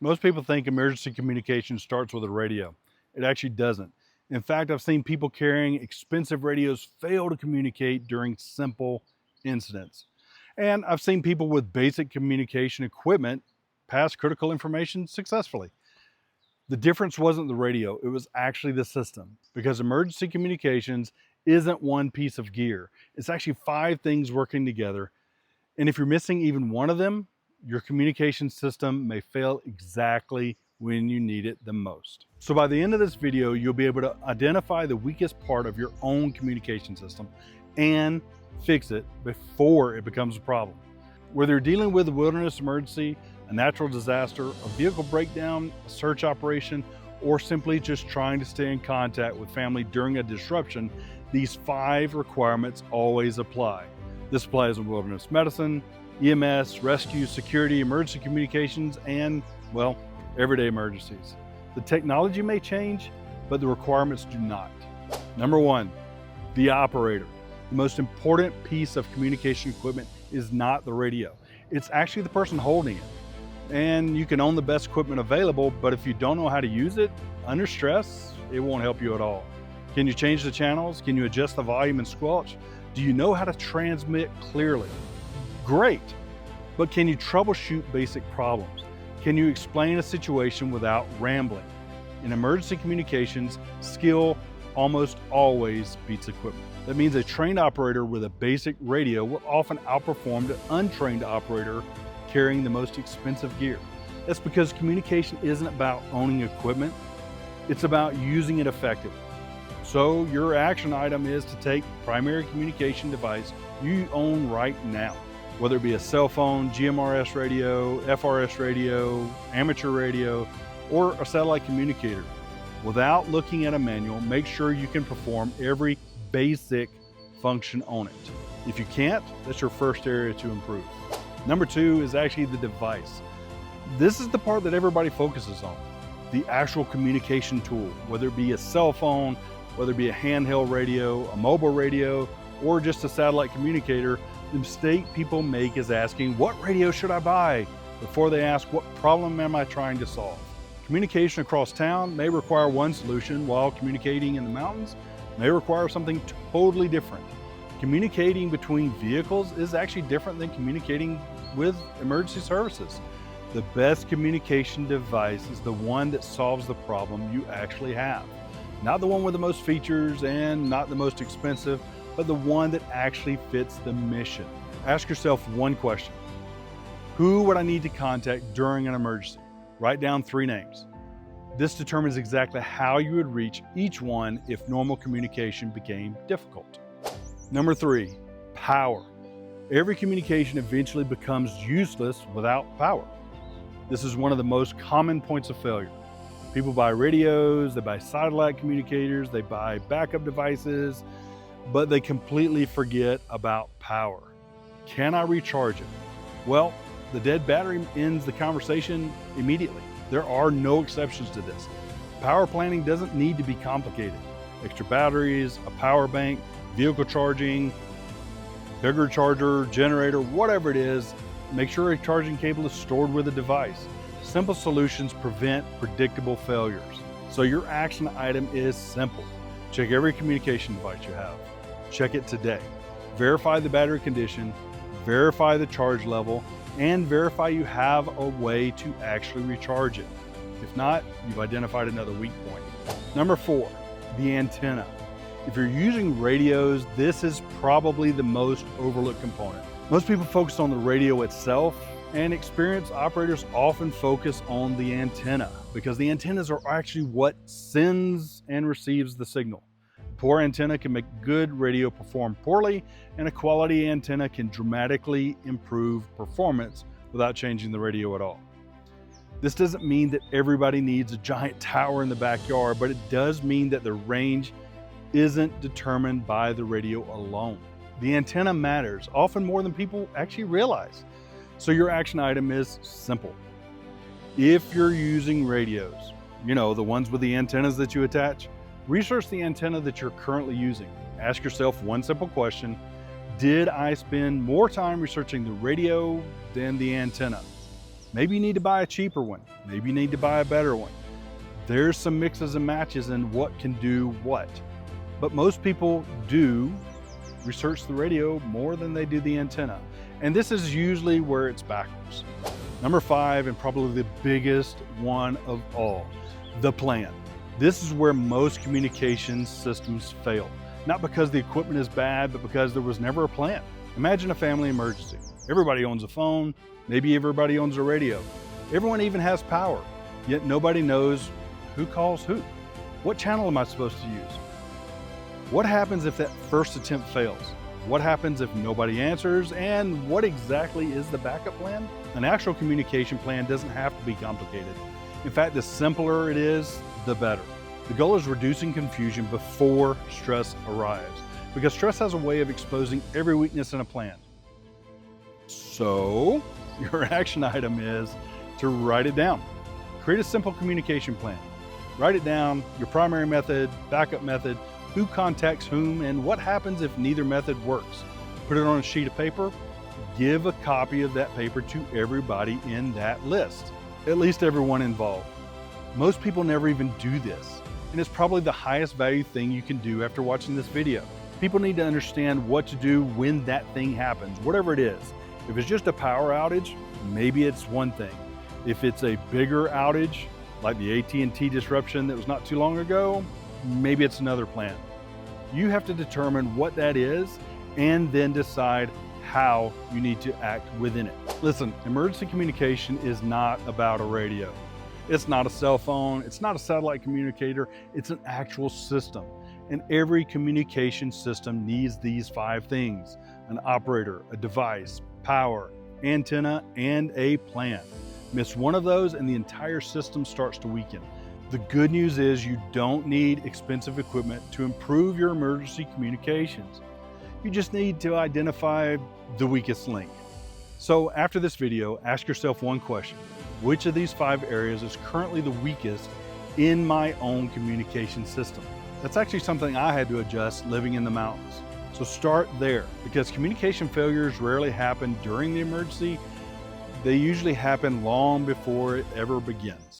Most people think emergency communication starts with a radio. It actually doesn't. In fact, I've seen people carrying expensive radios fail to communicate during simple incidents. And I've seen people with basic communication equipment pass critical information successfully. The difference wasn't the radio, it was actually the system. Because emergency communications isn't one piece of gear. It's actually 5 things working together. And if you're missing even one of them, your communication system may fail exactly when you need it the most. So by the end of this video, you'll be able to identify the weakest part of your own communication system and fix it before it becomes a problem. Whether you're dealing with a wilderness emergency, a natural disaster, a vehicle breakdown, a search operation, or simply just trying to stay in contact with family during a disruption, these 5 requirements always apply. This applies in wilderness medicine, EMS, rescue, security, emergency communications, and, well, everyday emergencies. The technology may change, but the requirements do not. Number 1, the operator. The most important piece of communication equipment is not the radio. It's actually the person holding it. And you can own the best equipment available, but if you don't know how to use it, under stress, it won't help you at all. Can you change the channels? Can you adjust the volume and squelch? Do you know how to transmit clearly? Great, but can you troubleshoot basic problems? Can you explain a situation without rambling? In emergency communications, skill almost always beats equipment. That means a trained operator with a basic radio will often outperform an untrained operator carrying the most expensive gear. That's because communication isn't about owning equipment, it's about using it effectively. So your action item is to take primary communication device you own right now, whether it be a cell phone, GMRS radio, FRS radio, amateur radio, or a satellite communicator. Without looking at a manual, make sure you can perform every basic function on it. If you can't, that's your first area to improve. Number 2 is actually the device. This is the part that everybody focuses on. The actual communication tool, whether it be a cell phone, whether it be a handheld radio, a mobile radio, or just a satellite communicator. The mistake people make is asking, what radio should I buy? Before they ask, what problem am I trying to solve? Communication across town may require one solution, while communicating in the mountains may require something totally different. Communicating between vehicles is actually different than communicating with emergency services. The best communication device is the one that solves the problem you actually have. Not the one with the most features and not the most expensive, but the one that actually fits the mission. Ask yourself one question. Who would I need to contact during an emergency? Write down 3 names. This determines exactly how you would reach each one if normal communication became difficult. Number 3, power. Every communication eventually becomes useless without power. This is one of the most common points of failure. People buy radios, they buy satellite communicators, they buy backup devices, but they completely forget about power. Can I recharge it? Well, the dead battery ends the conversation immediately. There are no exceptions to this. Power planning doesn't need to be complicated. Extra batteries, a power bank, vehicle charging, bigger charger, generator, whatever it is, make sure a charging cable is stored with the device. Simple solutions prevent predictable failures. So your action item is simple. Check every communication device you have. Check it today. Verify the battery condition, verify the charge level, and verify you have a way to actually recharge it. If not, you've identified another weak point. Number 4, the antenna. If you're using radios, this is probably the most overlooked component. Most people focus on the radio itself, and experienced operators often focus on the antenna because the antennas are actually what sends and receives the signal. Poor antenna can make good radio perform poorly, and a quality antenna can dramatically improve performance without changing the radio at all. This doesn't mean that everybody needs a giant tower in the backyard, but it does mean that the range isn't determined by the radio alone. The antenna matters, often more than people actually realize. So your action item is simple. If you're using radios, the ones with the antennas that you attach, research the antenna that you're currently using. Ask yourself one simple question. Did I spend more time researching the radio than the antenna? Maybe you need to buy a cheaper one. Maybe you need to buy a better one. There's some mixes and matches in what can do what. But most people do research the radio more than they do the antenna. And this is usually where it's backwards. Number 5, and probably the biggest one of all, the plan. This is where most communications systems fail. Not because the equipment is bad, but because there was never a plan. Imagine a family emergency. Everybody owns a phone, maybe everybody owns a radio. Everyone even has power, yet nobody knows who calls who. What channel am I supposed to use? What happens if that first attempt fails? What happens if nobody answers? And what exactly is the backup plan? An actual communication plan doesn't have to be complicated. In fact, the simpler it is, the better. The goal is reducing confusion before stress arrives, because stress has a way of exposing every weakness in a plan. So, your action item is to write it down. Create a simple communication plan. Write it down, your primary method, backup method, who contacts whom, and what happens if neither method works. Put it on a sheet of paper. Give a copy of that paper to everybody in that list, at least everyone involved. Most people never even do this, and it's probably the highest value thing you can do after watching this video. People need to understand what to do when that thing happens, whatever it is. If it's just a power outage, maybe it's one thing. If it's a bigger outage, like the AT&T disruption that was not too long ago, maybe it's another plan. You have to determine what that is and then decide how you need to act within it. Listen, emergency communication is not about a radio. It's not a cell phone, it's not a satellite communicator, it's an actual system. And every communication system needs these 5 things: an operator, a device, power, antenna, and a plan. Miss one of those and the entire system starts to weaken. The good news is you don't need expensive equipment to improve your emergency communications. You just need to identify the weakest link. So after this video, ask yourself one question: which of these 5 areas is currently the weakest in my own communication system? That's actually something I had to adjust living in the mountains. So start there, because communication failures rarely happen during the emergency. They usually happen long before it ever begins.